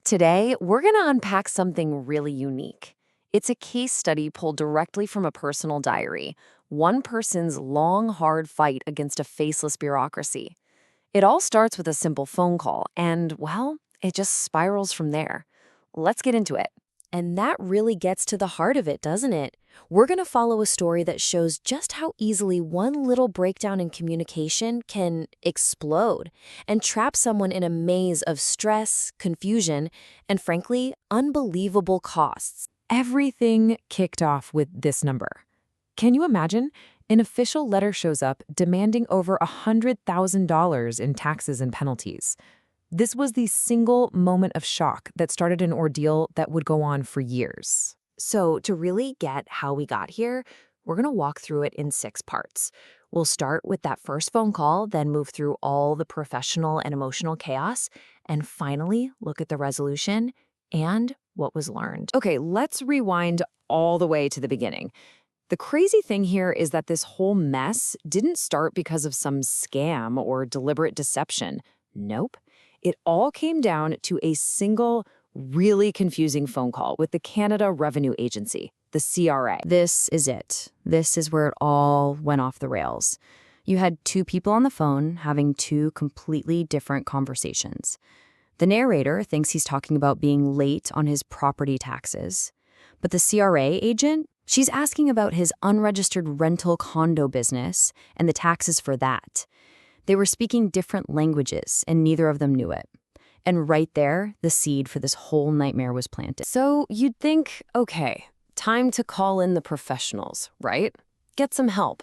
Today, we're going to unpack something really unique. It's a case study pulled directly from a personal diary, one person's long, hard fight against a faceless bureaucracy. It all starts with a simple phone call, and, well, it just spirals from there. Let's get into it. And that really gets to the heart of it, doesn't it? We're going to follow a story that shows just how easily one little breakdown in communication can explode and trap someone in a maze of stress, confusion, and frankly, unbelievable costs. Everything kicked off with this number. Can you imagine? An official letter shows up demanding over $100,000 in taxes and penalties. This was the single moment of shock that started an ordeal that would go on for years. So, to really get how we got here, we're going to walk through it in 6 parts. We'll start with that first phone call, then move through all the professional and emotional chaos, and finally look at the resolution and what was learned. Okay, let's rewind all the way to the beginning. The crazy thing here is that this whole mess didn't start because of some scam or deliberate deception. Nope. It all came down to a single, really confusing phone call with the Canada Revenue Agency, the CRA. This is it. This is where it all went off the rails. You had 2 people on the phone having 2 completely different conversations. The narrator thinks he's talking about being late on his property taxes. But the CRA agent, she's asking about his unregistered rental condo business and the taxes for that. They were speaking different languages, and neither of them knew it. And right there, the seed for this whole nightmare was planted. So you'd think, okay, time to call in the professionals, right? Get some help.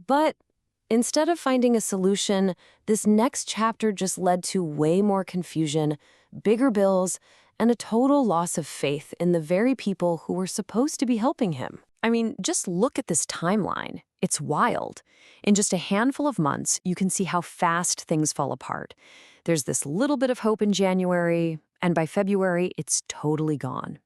But instead of finding a solution, this next chapter just led to way more confusion, bigger bills, and a total loss of faith in the very people who were supposed to be helping him. I mean, just look at this timeline. It's wild. In just a handful of months, you can see how fast things fall apart. There's this little bit of hope in January, and by February, it's totally gone.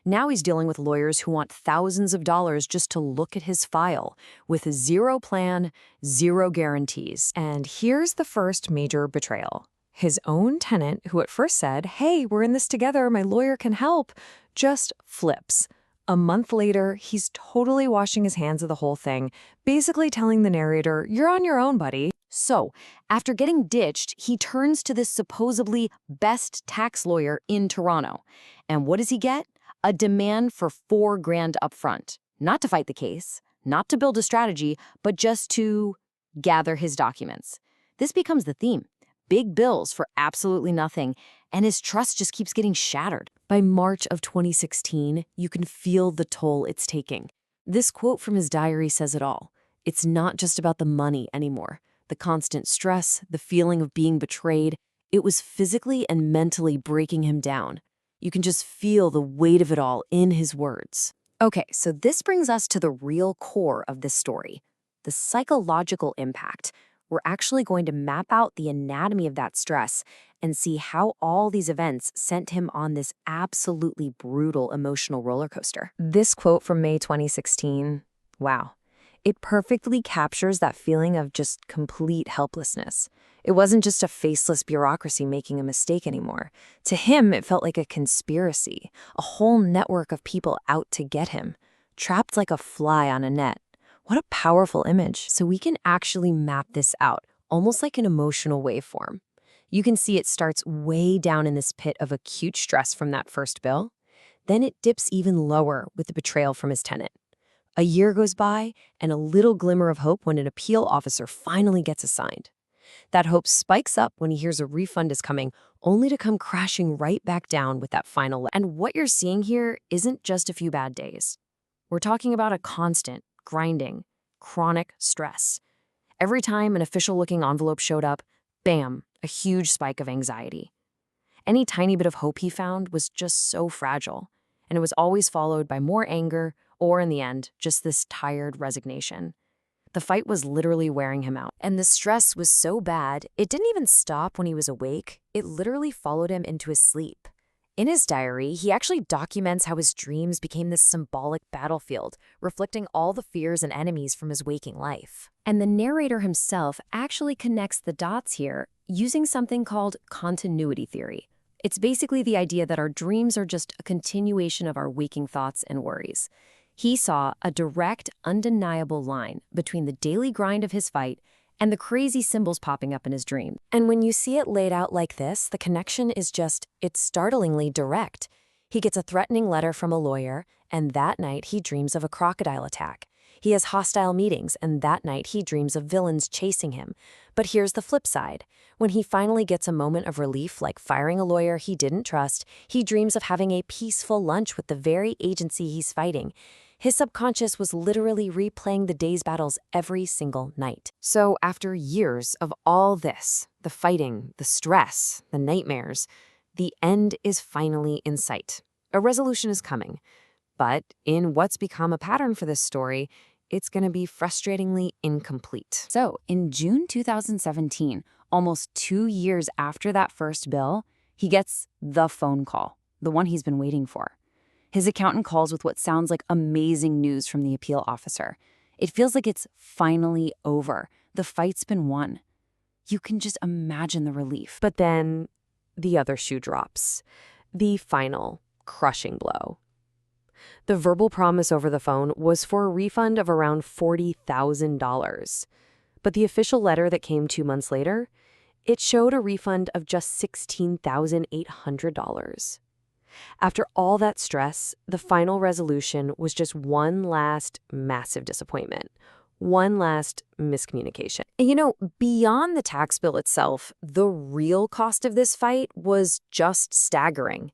Now he's dealing with lawyers who want thousands of dollars just to look at his file, with zero plan, zero guarantees. And here's the first major betrayal. His own tenant, who at first said, "Hey, we're in this together, my lawyer can help," just flips. A month later, he's totally washing his hands of the whole thing, basically telling the narrator, "You're on your own, buddy." So, after getting ditched, he turns to this supposedly best tax lawyer in Toronto. And what does he get? A demand for $4,000 upfront. Not to fight the case, not to build a strategy, but just to gather his documents. This becomes the theme. Big bills for absolutely nothing, and his trust just keeps getting shattered. By March of 2016, you can feel the toll it's taking. This quote from his diary says it all. It's not just about the money anymore. The constant stress, the feeling of being betrayed, it was physically and mentally breaking him down. You can just feel the weight of it all in his words. Okay, so this brings us to the real core of this story, the psychological impact. We're actually going to map out the anatomy of that stress and see how all these events sent him on this absolutely brutal emotional roller coaster. This quote from May 2016, wow. It perfectly captures that feeling of just complete helplessness. It wasn't just a faceless bureaucracy making a mistake anymore. To him, it felt like a conspiracy, a whole network of people out to get him, trapped like a fly on a net. What a powerful image. So we can actually map this out, almost like an emotional waveform. You can see it starts way down in this pit of acute stress from that first bill. Then it dips even lower with the betrayal from his tenant. A year goes by, and a little glimmer of hope when an appeal officer finally gets assigned. That hope spikes up when he hears a refund is coming, only to come crashing right back down with that final. And what you're seeing here isn't just a few bad days. We're talking about a constant, grinding, chronic stress. Every time an official-looking envelope showed up, bam, a huge spike of anxiety. Any tiny bit of hope he found was just so fragile, and it was always followed by more anger or, in the end, just this tired resignation. The fight was literally wearing him out. And the stress was so bad, it didn't even stop when he was awake. It literally followed him into his sleep. In his diary, he actually documents how his dreams became this symbolic battlefield, reflecting all the fears and enemies from his waking life. And the narrator himself actually connects the dots here using something called continuity theory. It's basically the idea that our dreams are just a continuation of our waking thoughts and worries. He saw a direct, undeniable line between the daily grind of his fight and the crazy symbols popping up in his dream. And when you see it laid out like this, the connection is it's startlingly direct. He gets a threatening letter from a lawyer, and that night he dreams of a crocodile attack. He has hostile meetings, and that night he dreams of villains chasing him. But here's the flip side. When he finally gets a moment of relief, like firing a lawyer he didn't trust, he dreams of having a peaceful lunch with the very agency he's fighting. His subconscious was literally replaying the day's battles every single night. So after years of all this, the fighting, the stress, the nightmares, the end is finally in sight. A resolution is coming. But in what's become a pattern for this story, it's going to be frustratingly incomplete. So, in June 2017, almost 2 years after that first bill, he gets the phone call, the one he's been waiting for. His accountant calls with what sounds like amazing news from the appeal officer. It feels like it's finally over. The fight's been won. You can just imagine the relief. But then the other shoe drops. The final, crushing blow. The verbal promise over the phone was for a refund of around $40,000. But the official letter that came 2 months later, it showed a refund of just $16,800. After all that stress, the final resolution was just one last massive disappointment. One last miscommunication. Beyond the tax bill itself, the real cost of this fight was just staggering.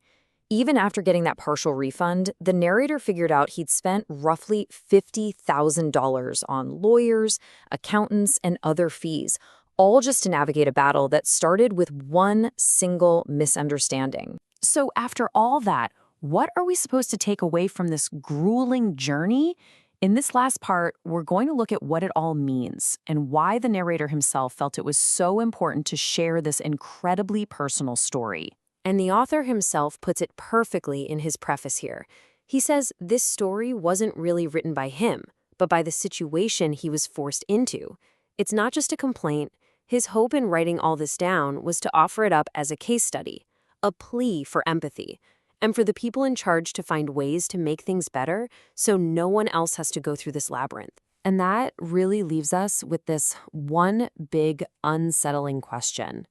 Even after getting that partial refund, the narrator figured out he'd spent roughly $50,000 on lawyers, accountants, and other fees, all just to navigate a battle that started with one single misunderstanding. So after all that, what are we supposed to take away from this grueling journey? In this last part, we're going to look at what it all means and why the narrator himself felt it was so important to share this incredibly personal story. And the author himself puts it perfectly in his preface here. He says this story wasn't really written by him, but by the situation he was forced into. It's not just a complaint. His hope in writing all this down was to offer it up as a case study, a plea for empathy, and for the people in charge to find ways to make things better so no one else has to go through this labyrinth. And that really leaves us with this one big, unsettling question.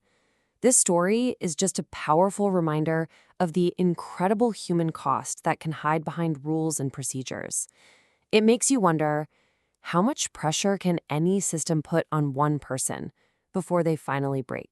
This story is just a powerful reminder of the incredible human cost that can hide behind rules and procedures. It makes you wonder, how much pressure can any system put on one person before they finally break?